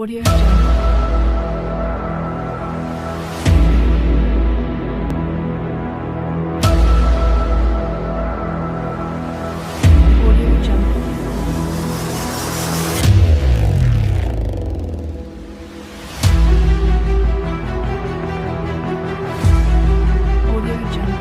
Audio Jungle. Audio Jungle. Audio Jungle. Audio Jungle.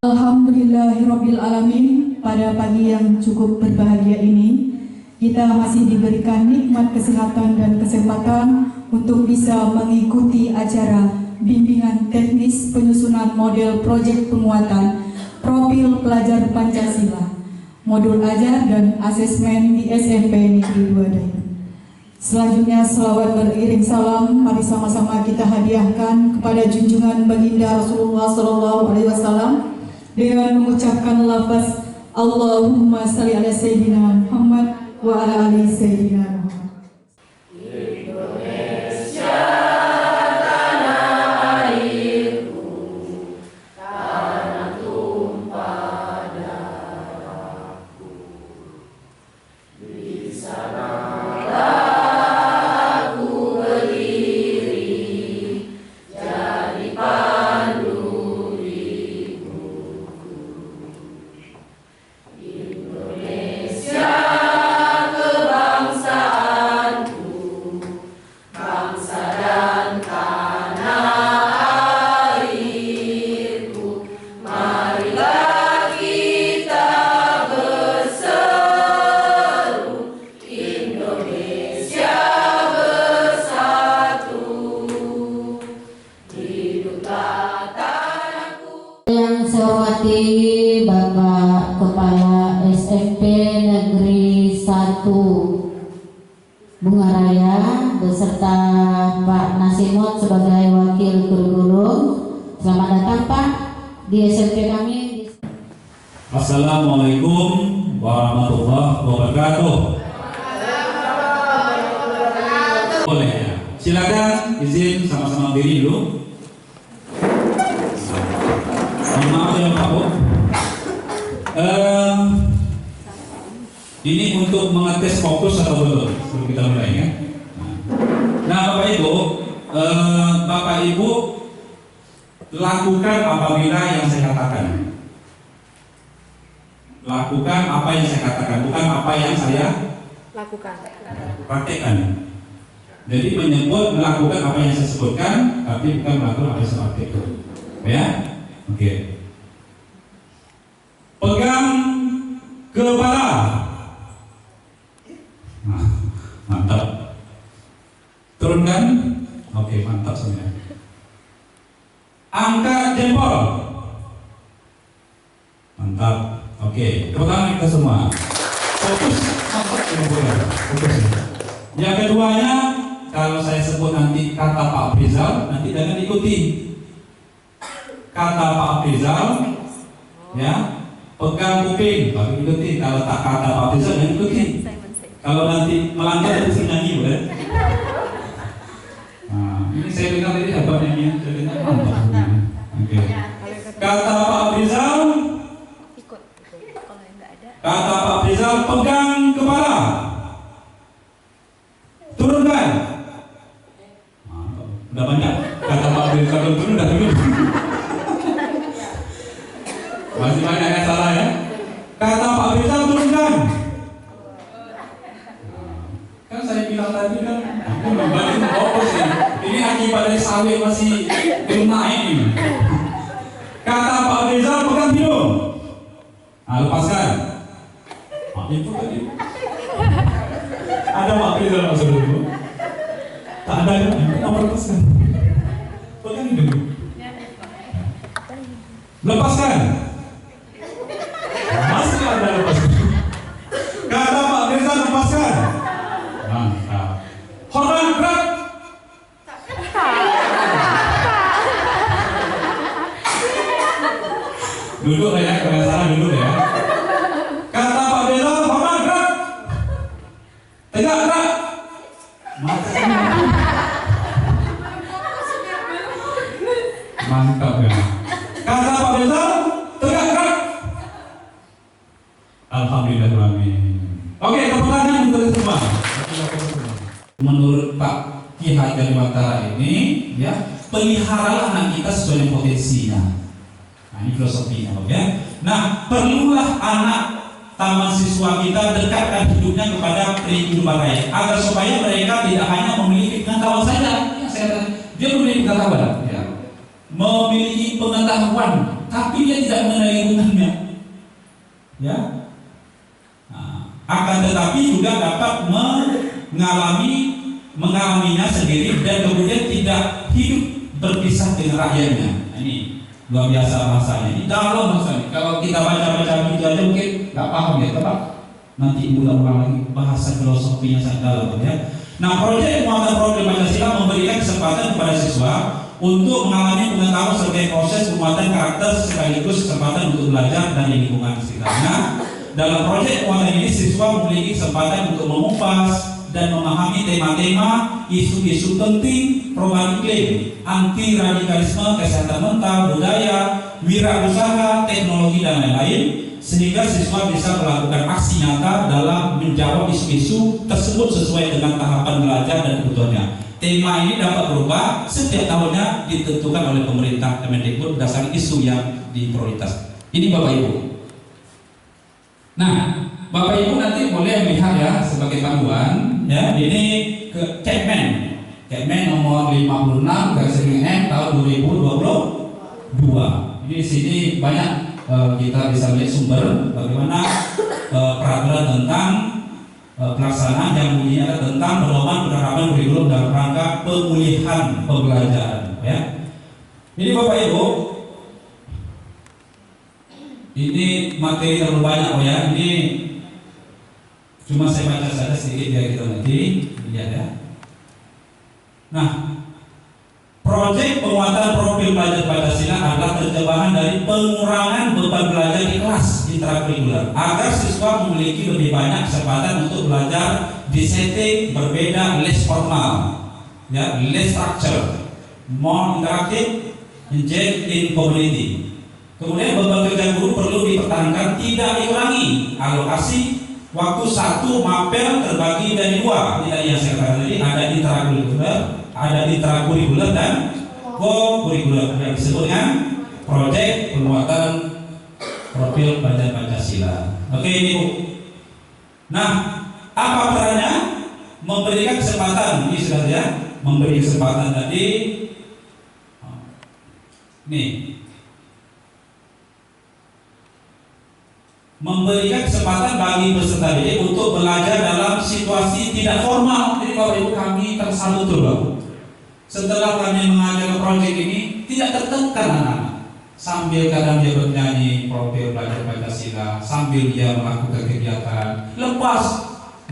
Alhamdulillahirrabbilalamin. Pada pagi yang cukup berbahagia ini, kita masih diberikan nikmat kesehatan dan kesempatan untuk bisa mengikuti acara bimbingan teknis penyusunan model proyek penguatan profil pelajar Pancasila, modul ajar dan asesmen di SMP Negeri 2 Dayu. Selanjutnya selawat beriring salam, mari sama-sama kita hadiahkan kepada junjungan baginda Rasulullah SAW dengan mengucapkan lafaz Allahumma salli ala Sayyidina Muhammad wa ala ali Sayyidina Muhammad. Yang saya hormati Bapak Kepala SMP Negeri 1 Bungaraya beserta Pak Nasimot sebagai Wakil Kurikulum. Selamat datang Pak di SMP kami. Assalamualaikum warahmatullahi wabarakatuh. Boleh ya? Silakan izin sama-sama berdiri dulu. Mohon maaf ya Pak Bu. Ini untuk mengetes fokus atau belum sebelum kita mulai ya. Nah Bapak Ibu lakukan apabila yang saya katakan. Lakukan apa yang saya katakan, bukan apa yang saya praktekkan. Jadi menyebut melakukan apa yang saya sebutkan, tapi bukan melakukan apa yang saya praktekkan. Ya? Oke. Pegang kepala. Nah, mantap. Turunkan. Oke, mantap semuanya. Angkat jempol. Mantap. Oke, tepuk tangan kita semua. Fokus. Mantap jempolnya. Fokus. Yang keduanya, kalau saya sebut nanti kata Pak Rizal, nanti jangan ikuti. Kata Pak Rizal, ya, pegang kuping, baru ikuti. Kalau tak kata Pak Rizal, jangan ikuti. Kalau nanti melanggar itu nyanyi, boleh? Nah, ini saya dengar tadi hebat nyanyi, saya dengar mantap. Oke. Kata Pak Rizal, kata Pak Rizal, pegang kepala, turunkan. Mantap. Udah banyak. Kata Pak Rizal turun, udah turun. Masih banyak yang salah ya. Kata Pak Rizal turunkan. Kan saya bilang tadi kan, aku membalik fokus nih. Ini akibat dari sawit masih belum naik ini. Kata Pak Rizal pegang hidung. Nah, lepaskan. Itu tadi. Ada Pak Rizal maksud dulu. Tak ada apa lepaskan? Pegang dulu. Lepaskan. Masih ada lepaskan. Kata Pak Rizal lepaskan. Mantap. Hormat berat. Duduk ya, kalau salah duduk ya. Kata Pak Rizal hormat berat. Tegak berat. Mantap ya. Kata Pak Rizal tegak berat. Alhamdulillahirrahmanirrahim. Oke, tepuk tangan untuk semua. Menurut Pak Ki Hajar Dewantara ini, ya, peliharalah anak kita sesuai dengan potensinya. Nah, ini filosofinya, ya. Nah, perlulah anak taman siswa kita dekatkan hidupnya kepada lingkungan baik, agar supaya mereka tidak hanya memiliki pengetahuan saja. Ya, dia memiliki pengetahuan, ya. Memiliki pengetahuan, tapi dia tidak mengenai lingkungannya, ya. Akan tetapi juga dapat mengalaminya sendiri dan kemudian tidak hidup berpisah dengan rakyatnya. Nah, ini luar biasa bahasanya. Ini dalam bahasanya. Kalau kita baca-baca gitu aja mungkin nggak paham ya, Pak. Nanti ulang-ulang lagi bahasa filosofinya sangat dalam ya. Nah, proyek penguatan profil Pancasila memberikan kesempatan kepada siswa untuk mengalami pengetahuan sebagai proses penguatan karakter sekaligus kesempatan untuk belajar dari lingkungan sekitarnya. Dalam proyek penguatan ini, siswa memiliki kesempatan untuk mengupas dan memahami tema-tema, isu-isu penting, perubahan iklim, anti radikalisme, kesehatan mental, budaya, wirausaha, teknologi dan lain-lain, sehingga siswa bisa melakukan aksi nyata dalam menjawab isu-isu tersebut sesuai dengan tahapan belajar dan kebutuhannya. Tema ini dapat berubah setiap tahunnya, ditentukan oleh pemerintah Kemendikbud berdasarkan isu yang diprioritas. Ini Bapak Ibu. Nah, Bapak Ibu nanti boleh melihat ya sebagai panduan ya, ini ke Kepmen nomor 56/M tahun 2022. Ini di sini banyak kita bisa lihat sumber bagaimana peraturan tentang pelaksanaan yang bunyinya tentang pedoman penerapan kurikulum dalam rangka pemulihan pembelajaran ya. Ini Bapak Ibu, ini materi terlalu banyak ya. Ini cuma saya baca saja sedikit biar kita nanti lihat ya. Nah, proyek penguatan profil pelajar Pancasila adalah terjemahan dari pengurangan beban belajar di kelas intrakurikuler agar siswa memiliki lebih banyak kesempatan untuk belajar di setting berbeda, less formal, ya, less structure, more interactive, engage in community. Kemudian beban kerja guru perlu dipertahankan, tidak dikurangi. Alokasi waktu 1 mapel terbagi dari 2. Tidak yang saya katakan tadi, ada intrakurikuler dan co-kurikuler yang disebut dengan proyek penguatan profil pelajar Pancasila. Oke, ini Bu. Nah, apa perannya? Memberikan kesempatan, ini sudah ya, memberi kesempatan tadi. Nih, memberikan kesempatan bagi peserta didik untuk belajar dalam situasi tidak formal. Jadi Bapak Ibu, kami tersambut dulu. Setelah kami mengajar proyek ini, tidak tertekan anak-anak. Sambil kadang dia bernyanyi profil pelajar Pancasila, sambil dia melakukan kegiatan lepas,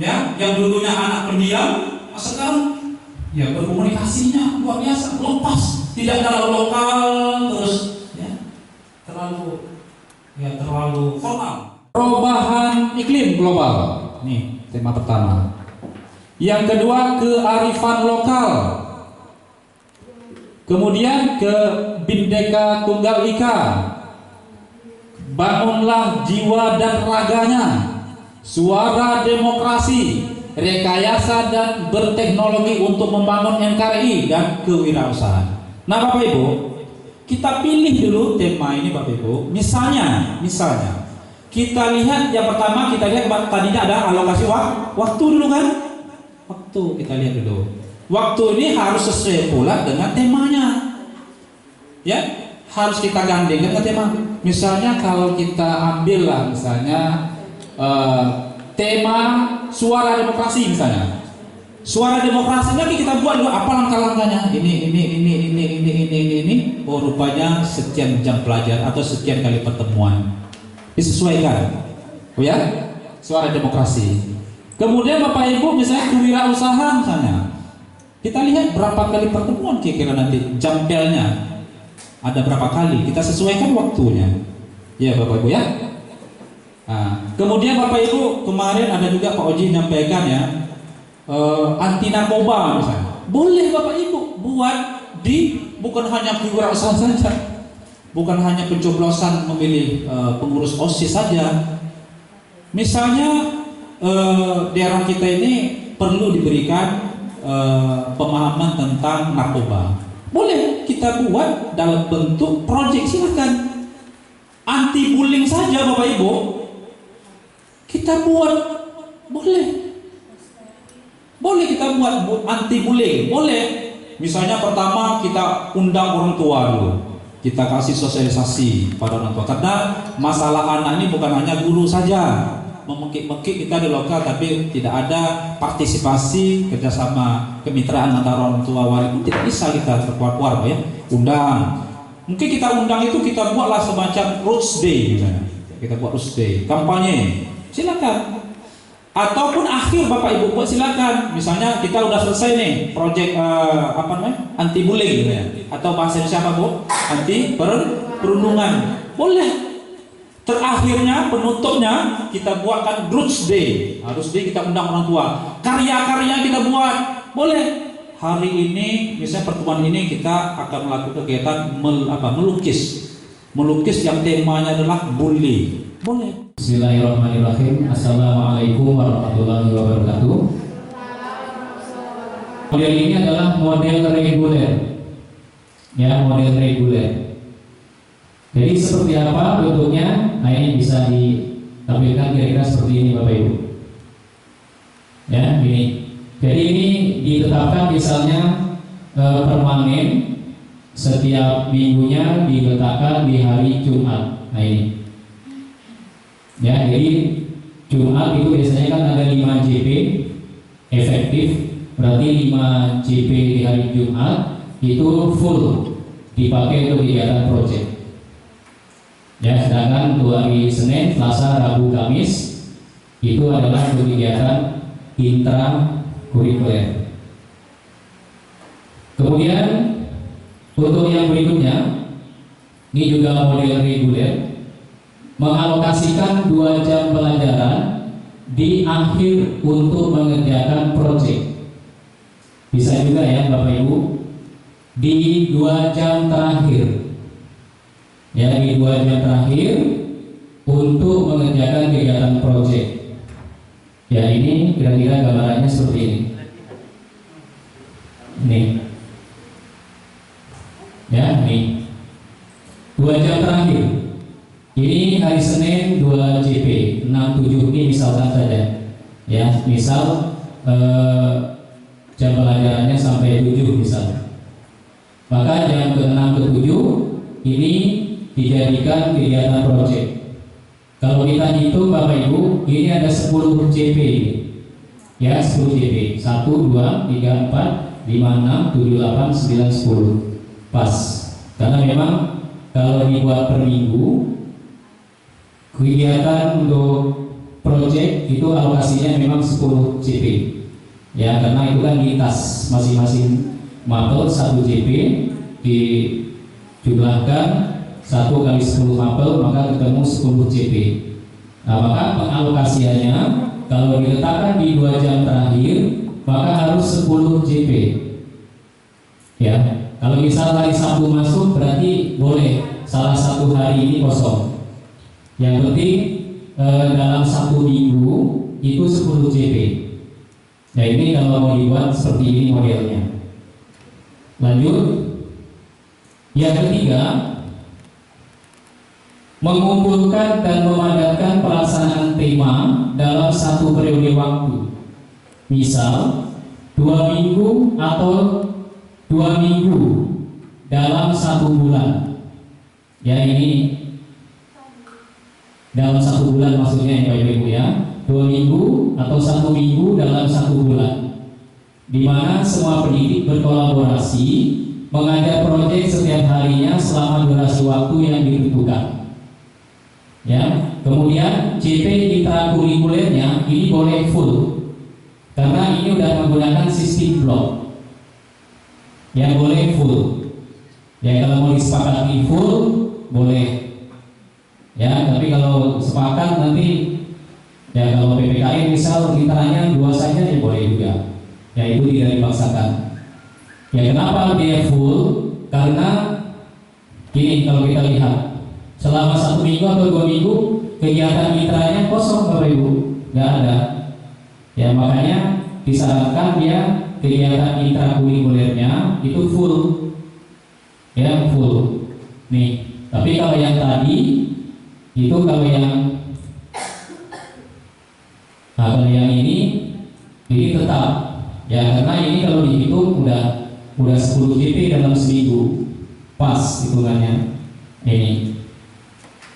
ya, yang dulunya anak pendiam, sekarang ya berkomunikasinya luar biasa, lepas, tidak terlalu lokal terus, ya, terlalu formal. Perubahan iklim global, nih tema pertama. Yang kedua, kearifan lokal. Kemudian ke Bhinneka Tunggal Ika. Bangunlah jiwa dan raganya. Suara demokrasi, rekayasa dan berteknologi untuk membangun NKRI dan kewirausahaan. Nah, Bapak Ibu, kita pilih dulu tema ini Bapak Ibu. Misalnya kita lihat yang pertama, kita lihat tadinya ada alokasi waktu dulu kan? Waktu kita lihat dulu. Waktu ini harus sesuai pula dengan temanya. Ya, harus kita gandeng dengan tema. Misalnya kalau kita ambil lah misalnya tema suara demokrasi misalnya. Suara demokrasinya kita buat dulu apa langkah-langkahnya. Ini. Oh rupanya sekian jam pelajar atau sekian kali pertemuan. Disesuaikan. Oh ya, suara demokrasi. Kemudian Bapak Ibu misalnya kewirausahaan misalnya. Kita lihat berapa kali pertemuan kira-kira nanti jampelnya. Ada berapa kali, kita sesuaikan waktunya. Ya Bapak Ibu ya. Nah, kemudian Bapak Ibu kemarin ada juga Pak Oji menyampaikan ya, anti narkoba misalnya. Boleh Bapak Ibu buat di bukan hanya kewirausahaan saja, bukan hanya pencoblosan memilih pengurus OSIS saja. Misalnya daerah kita ini perlu diberikan pemahaman tentang narkoba. Boleh kita buat dalam bentuk proyek, silakan. Anti bullying saja Bapak Ibu, kita buat, boleh kita buat anti bullying, boleh. Misalnya pertama kita undang orang tua dulu, kita kasih sosialisasi pada orang tua, karena masalah anak ini bukan hanya guru saja. Memekik-mekik kita di lokal, tapi tidak ada partisipasi kerjasama kemitraan antara orang tua wali pun tidak bisa kita terkuat-kuat ya. Undang, mungkin kita undang itu kita buatlah semacam Roots Day misalnya. Kita buat Roots Day, kampanye, silakan. Ataupun akhir Bapak Ibu buat silakan. Misalnya kita udah selesai nih proyek anti bullying ya. Atau bahasa Indonesia apa Bu? Anti perundungan. Boleh. Terakhirnya, penutupnya kita buatkan Roots Day. Roots Day kita undang orang tua. Karya-karya kita buat, boleh. Hari ini, misalnya pertemuan ini kita akan melakukan kegiatan melukis yang temanya adalah bully. Boleh. Bismillahirrahmanirrahim. Assalamualaikum warahmatullahi wabarakatuh. Model ini adalah model reguler. Ya, model reguler. Jadi seperti apa bentuknya? Nah ini bisa ditampilkan kira-kira seperti ini Bapak Ibu. Ya ini. Jadi ini ditetapkan misalnya permanen setiap minggunya diletakkan di hari Jumat. Nah ini. Ya jadi Jumat itu biasanya kan ada 5 JP efektif. Berarti 5 JP di hari Jumat itu full dipakai untuk kegiatan proyek. Ya, sedangkan untuk hari Senin, Selasa, Rabu, Kamis itu adalah untuk kegiatan intrakurikuler. Kemudian untuk yang berikutnya, ini juga model reguler, mengalokasikan 2 jam pelajaran di akhir untuk mengerjakan proyek. Bisa juga ya Bapak Ibu, di 2 jam terakhir. Ya, di 2 jam terakhir untuk mengerjakan kegiatan proyek. Ya, ini kira-kira gambarannya seperti ini. Nih. Ya, nih. 2 jam terakhir. Ini hari Senin 2 JP, 6-7 ini misalkan saja. Ya, misal jam pelajarannya sampai 7 misalnya. Maka jam ke-6 ke 7 ini dijadikan kegiatan proyek. Kalau kita hitung Bapak Ibu, ini ada 10 JP. Ya, 10 JP. 1, 2, 3, 4, 5, 6, 7, 8, 9, 10. Pas. Karena memang kalau dibuat per minggu, kegiatan untuk proyek itu alokasinya memang 10 JP. Ya, karena itu kan di tas masing-masing mapel 1 JP dijumlahkan 1 kali 10 mapel maka ketemu 10 JP. Nah, maka pengalokasiannya kalau diletakkan di 2 jam terakhir maka harus 10 JP. Ya, kalau misal hari Sabtu masuk berarti boleh salah satu hari ini kosong. Yang penting dalam 1 minggu itu 10 JP. Nah ini kalau mau dibuat seperti ini modelnya. Lanjut. Yang ketiga, mengumpulkan dan memadatkan pelaksanaan tema dalam 1 periode waktu. Misal 2 minggu atau 2 minggu dalam 1 bulan. Ya ini dalam 1 bulan maksudnya ya Bapak Ibu ya. 2 minggu atau 1 minggu dalam 1 bulan. di mana semua pendidik berkolaborasi mengajar proyek setiap harinya selama durasi waktu yang ditentukan. Ya, kemudian CP intrakurikulernya ini boleh full, karena ini udah menggunakan sistem blok. Yang boleh full. Ya, kalau mau disepakati full boleh. Ya, tapi kalau sepakat nanti, ya kalau PPKI misal literanya 2 saja ya boleh juga. Ya, itu tidak dipaksakan. Ya, kenapa dia full? Karena gini, kalau kita lihat selama 1 minggu atau 2 minggu kegiatan mitranya kosong Bapak Ibu, nggak ada. Ya, makanya disarankan dia kegiatan intrakurikulernya itu full. Ya, full. Nih, tapi kalau yang tadi itu kalau yang ini tetap. Ya, karena ini kalau dihitung udah 10 GP dalam seminggu, pas hitungannya ini.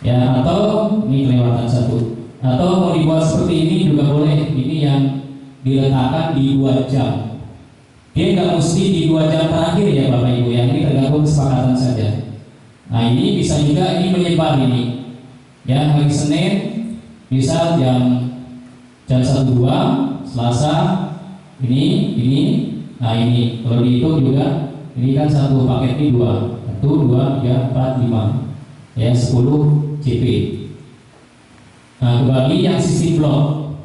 Ya, atau ini kelewatan 1, atau mau dibuat seperti ini juga boleh. Ini yang diletakkan di 2 jam. Dia nggak mesti di 2 jam terakhir ya Bapak Ibu, yang ini tergantung kesepakatan saja. Nah, ini bisa juga ini menyebar ini. Ya, hari Senin misal jam 1-2, Selasa ini. Nah, ini kalau dihitung juga ini kan satu paket ini 2, 1, 2, 3, 4, 5. Ya, 10 CP. Nah, kembali yang sistem blok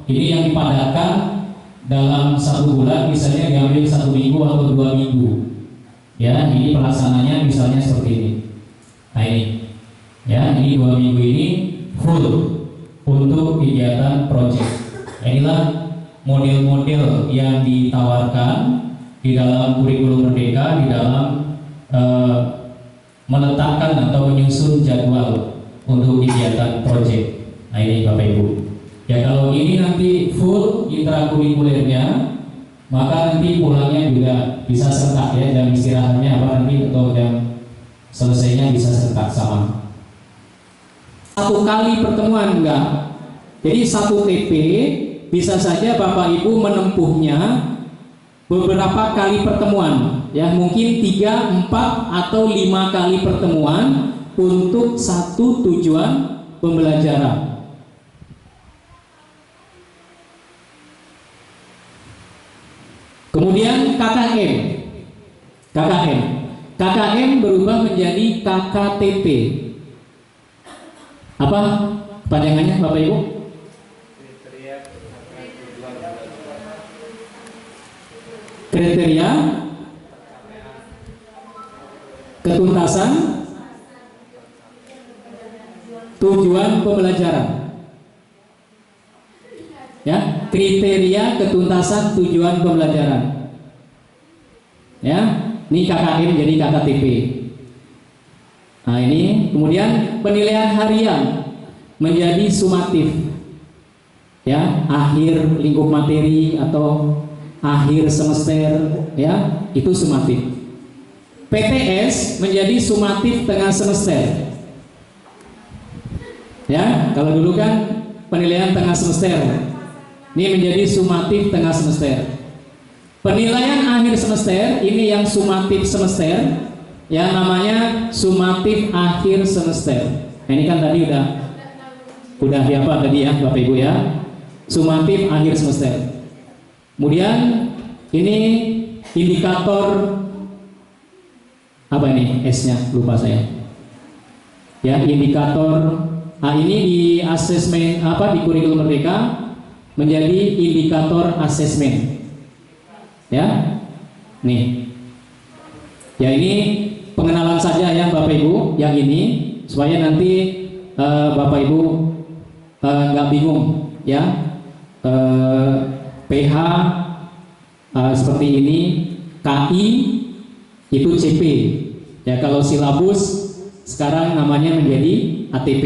ini yang dipadatkan dalam 1 bulan, misalnya diambil 1 minggu atau 2 minggu. Ya, ini pelaksananya misalnya seperti ini. Nah, ini ya, ini 2 minggu ini full untuk kegiatan project. Inilah model-model yang ditawarkan di dalam kurikulum Merdeka, di dalam menetapkan atau menyusun jadwal untuk kegiatan project. Nah, ini Bapak Ibu. Ya, kalau ini nanti full intrakurikulernya, maka nanti pulangnya juga bisa serentak ya, jam istirahatnya apa nanti atau jam selesainya bisa serentak sama. 1 kali pertemuan enggak. Jadi 1 TP bisa saja Bapak Ibu menempuhnya beberapa kali pertemuan, ya mungkin 3, 4 atau 5 kali pertemuan untuk satu tujuan pembelajaran. Kemudian KKM berubah menjadi KKTP. Apa kepanjangannya Bapak Ibu? Kriteria ketuntasan tujuan pembelajaran. Ya, kriteria ketuntasan tujuan pembelajaran. Ya, ini KKM jadi KKTP. Nah, ini kemudian penilaian harian menjadi sumatif. Ya, akhir lingkup materi atau akhir semester, ya itu sumatif. PTS menjadi sumatif tengah semester. Ya, kalau dulu kan penilaian tengah semester, ini menjadi sumatif tengah semester. Penilaian akhir semester ini yang sumatif semester, ya namanya sumatif akhir semester. Nah, ini kan tadi udah apa tadi ya Bapak Ibu ya, sumatif akhir semester. Kemudian ini indikator apa ini S-nya lupa saya. Ya, indikator ini di asesmen di kurikulum Merdeka menjadi indikator asesmen. Ya. Nih. Ya, ini pengenalan saja ya Bapak Ibu yang ini supaya nanti Bapak Ibu nggak bingung ya. PH seperti ini, KI itu CP. Ya, kalau silabus sekarang namanya menjadi ATP.